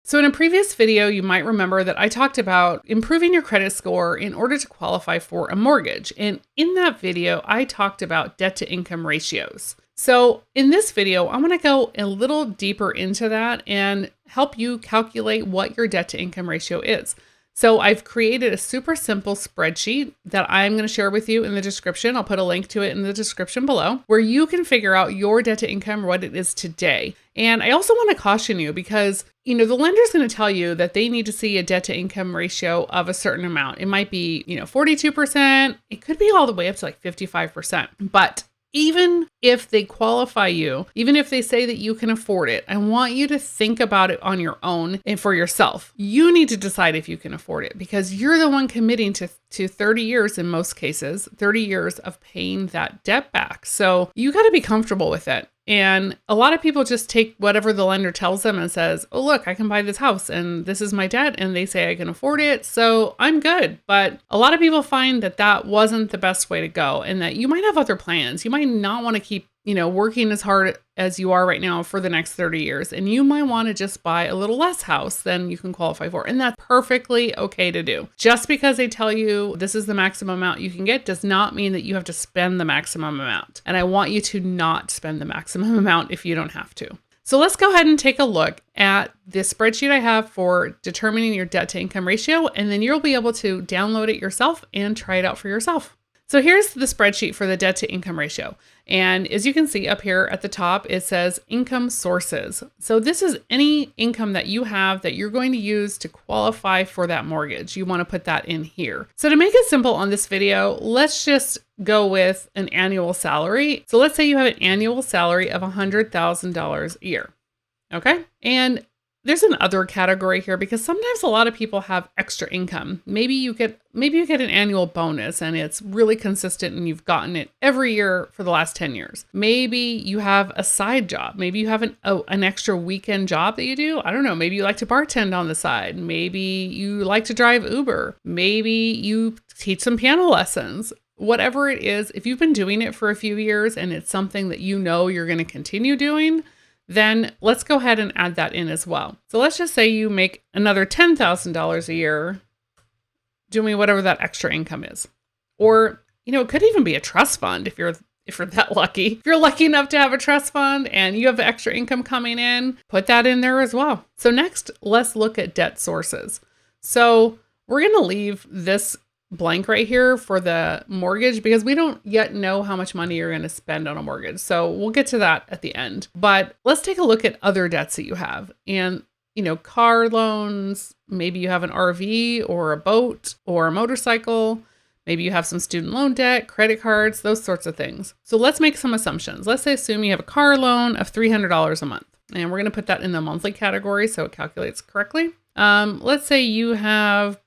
So in a previous video, you might remember that I talked about improving your credit score in order to qualify for a mortgage. And in that video, I talked about debt to income ratios. So in this video, I'm going to go a little deeper into that and help you calculate what your debt to income ratio is. So I've created a super simple spreadsheet that I'm going to share with you in the description. I'll put a link to it in the description below, where you can figure out your debt to income, what it is today. And I also want to caution you because, the lender's going to tell you that they need to see a debt to income ratio of a certain amount. It might be, 42%. It could be all the way up to like 55%. But even if they qualify you, even if they say that you can afford it, I want you to think about it on your own and for yourself. You need to decide if you can afford it because you're the one committing to 30 years in most cases, 30 years of paying that debt back. So you got to be comfortable with it. And a lot of people just take whatever the lender tells them and says, oh, look, I can buy this house and this is my debt. And they say I can afford it. So I'm good. But a lot of people find that that wasn't the best way to go and that you might have other plans. You might not want to keep, working as hard as you are right now for the next 30 years. And you might want to just buy a little less house than you can qualify for. And that's perfectly okay to do. Just because they tell you this is the maximum amount you can get does not mean that you have to spend the maximum amount. And I want you to not spend the maximum amount if you don't have to. So let's go ahead and take a look at the spreadsheet I have for determining your debt to income ratio. And then you'll be able to download it yourself and try it out for yourself. So here's the spreadsheet for the debt to income ratio. And as you can see up here at the top, it says income sources. So this is any income that you have that you're going to use to qualify for that mortgage. You want to put that in here. So to make it simple on this video, let's just go with an annual salary. So let's say you have an annual salary of $100,000 a year. Okay. And there's an other category here because sometimes a lot of people have extra income. Maybe you get an annual bonus and it's really consistent and you've gotten it every year for the last 10 years. Maybe you have a side job. Maybe you have an extra weekend job that you do. I don't know. Maybe you like to bartend on the side. Maybe you like to drive Uber. Maybe you teach some piano lessons. Whatever it is, if you've been doing it for a few years and it's something that you're going to continue doing, then let's go ahead and add that in as well. So let's just say you make another $10,000 a year doing whatever that extra income is. Or, it could even be a trust fund if you're that lucky. If you're lucky enough to have a trust fund and you have extra income coming in, put that in there as well. So next, let's look at debt sources. So we're going to leave this blank right here for the mortgage because we don't yet know how much money you're going to spend on a mortgage. So we'll get to that at the end. But let's take a look at other debts that you have. And, car loans, maybe you have an RV or a boat or a motorcycle. Maybe you have some student loan debt, credit cards, those sorts of things. So let's make some assumptions. Let's assume you have a car loan of $300 a month. And we're going to put that in the monthly category so it calculates correctly. Let's say you have,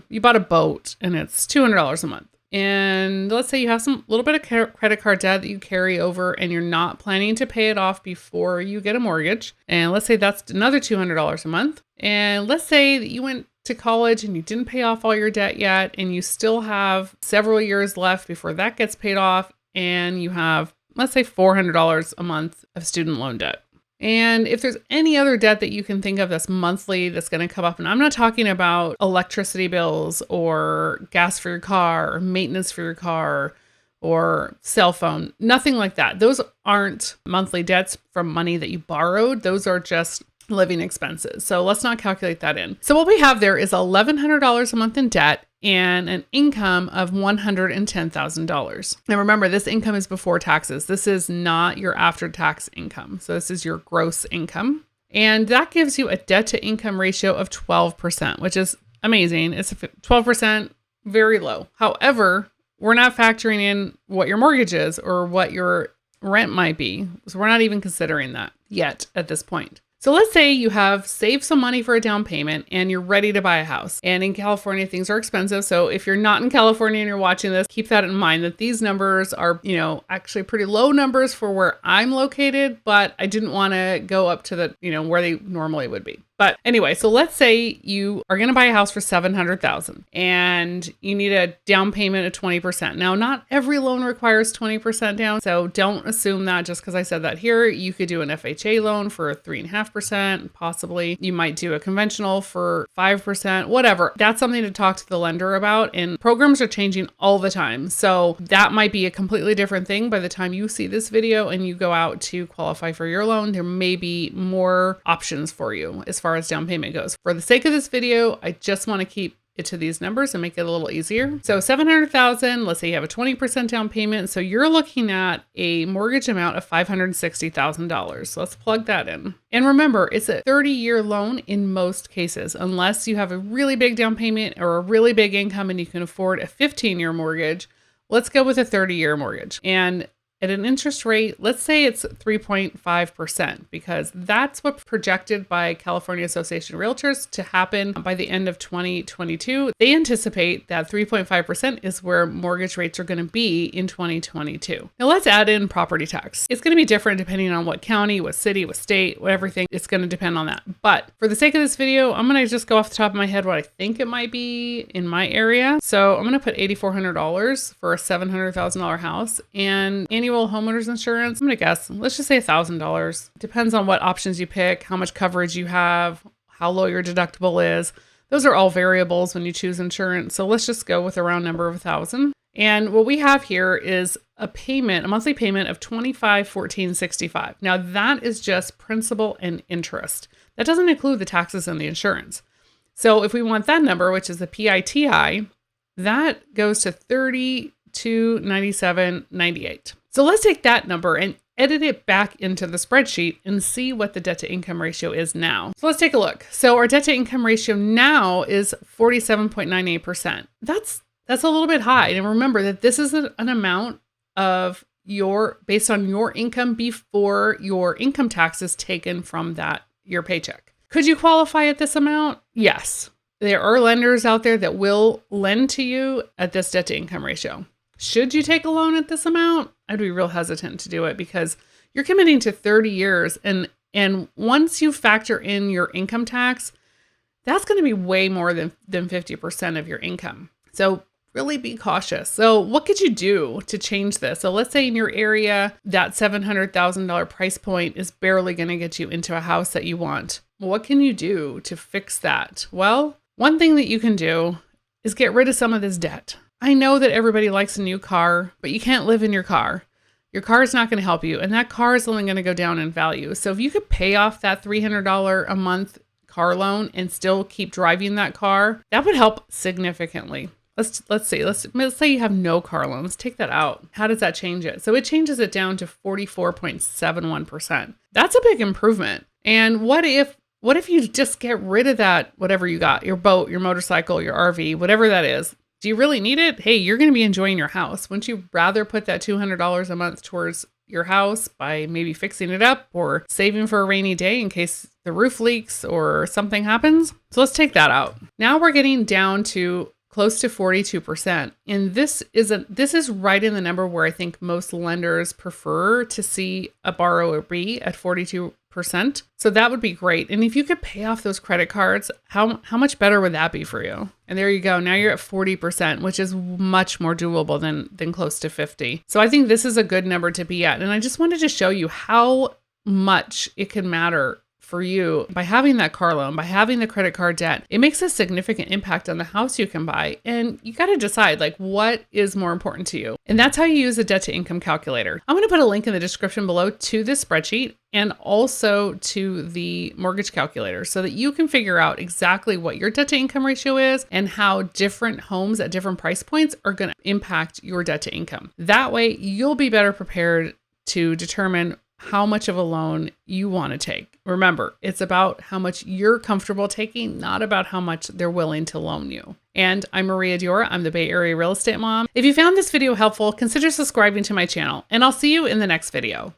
you bought a boat and it's $200 a month. And let's say you have some little bit of credit card debt that you carry over and you're not planning to pay it off before you get a mortgage. And let's say that's another $200 a month. And let's say that you went to college and you didn't pay off all your debt yet and you still have several years left before that gets paid off and you have, let's say, $400 a month of student loan debt. And if there's any other debt that you can think of that's monthly that's going to come up, and I'm not talking about electricity bills or gas for your car or maintenance for your car or cell phone, nothing like that. Those aren't monthly debts from money that you borrowed. Those are just living expenses. So let's not calculate that in. So what we have there is $1,100 a month in debt and an income of $110,000. Now remember, this income is before taxes. This is not your after-tax income. So this is your gross income. And that gives you a debt to income ratio of 12%, which is amazing. It's 12%, very low. However, we're not factoring in what your mortgage is or what your rent might be. So we're not even considering that yet at this point. So let's say you have saved some money for a down payment and you're ready to buy a house. And in California, things are expensive. So if you're not in California and you're watching this, keep that in mind that these numbers are, actually pretty low numbers for where I'm located, but I didn't want to go up to the, where they normally would be. But anyway, so let's say you are going to buy a house for $700,000 and you need a down payment of 20%. Now, not every loan requires 20% down, so don't assume that just because I said that here. You could do an FHA loan for 3.5%, possibly. You might do a conventional for 5%, whatever. That's something to talk to the lender about, and programs are changing all the time. So that might be a completely different thing by the time you see this video and you go out to qualify for your loan. There may be more options for you as far as down payment goes. For the sake of this video, I just want to keep it to these numbers and make it a little easier. So 700,000, let's say you have a 20% down payment. So you're looking at a mortgage amount of $560,000. So let's plug that in. And remember, it's a 30-year loan in most cases, unless you have a really big down payment or a really big income and you can afford a 15-year mortgage. Let's go with a 30-year mortgage. And at an interest rate, let's say it's 3.5%, because that's what's projected by California Association of Realtors to happen by the end of 2022. They anticipate that 3.5% is where mortgage rates are going to be in 2022. Now let's add in property tax. It's going to be different depending on what county, what city, what state, what everything. It's going to depend on that. But for the sake of this video, I'm going to just go off the top of my head what I think it might be in my area. So I'm going to put $8,400 for a $700,000 house, and annual homeowners insurance, I'm going to guess, let's just say $1,000. Depends on what options you pick, how much coverage you have, how low your deductible is. Those are all variables when you choose insurance. So let's just go with a round number of $1,000. And what we have here is a monthly payment of $25,465. Now that is just principal and interest. That doesn't include the taxes and the insurance. So if we want that number, which is the PITI, that goes to $32,97.98. So let's take that number and edit it back into the spreadsheet and see what the debt to income ratio is now. So let's take a look. So our debt to income ratio now is 47.98%. That's a little bit high. And remember that this is an amount of based on your income before your income tax is taken from your paycheck. Could you qualify at this amount? Yes. There are lenders out there that will lend to you at this debt to income ratio. Should you take a loan at this amount? I'd be real hesitant to do it because you're committing to 30 years. And once you factor in your income tax, that's going to be way more than 50% of your income. So really be cautious. So what could you do to change this? So let's say in your area, that $700,000 price point is barely going to get you into a house that you want. What can you do to fix that? Well, one thing that you can do is get rid of some of this debt. I know that everybody likes a new car, but you can't live in your car. Your car is not going to help you, and that car is only going to go down in value. So if you could pay off that $300 a month car loan and still keep driving that car, that would help significantly. Let's say you have no car loan. Let's take that out. How does that change it? So it changes it down to 44.71%. That's a big improvement. And what if you just get rid of that, whatever you got, your boat, your motorcycle, your RV, whatever that is? Do you really need it? Hey, you're going to be enjoying your house. Wouldn't you rather put that $200 a month towards your house by maybe fixing it up or saving for a rainy day in case the roof leaks or something happens? So let's take that out. Now we're getting down to close to 42%. And this is right in the number where I think most lenders prefer to see a borrower be at 42%. So that would be great. And if you could pay off those credit cards, how much better would that be for you? And there you go. Now you're at 40%, which is much more doable than close to 50. So I think this is a good number to be at. And I just wanted to show you how much it can matter for you by having that car loan, by having the credit card debt. It makes a significant impact on the house you can buy. And you got to decide what is more important to you. And that's how you use a debt to income calculator. I'm going to put a link in the description below to this spreadsheet and also to the mortgage calculator so that you can figure out exactly what your debt to income ratio is and how different homes at different price points are going to impact your debt to income. That way you'll be better prepared to determine how much of a loan you want to take. Remember, it's about how much you're comfortable taking, not about how much they're willing to loan you. And I'm Maria Diora. I'm the Bay Area Real Estate Mom. If you found this video helpful, consider subscribing to my channel, and I'll see you in the next video.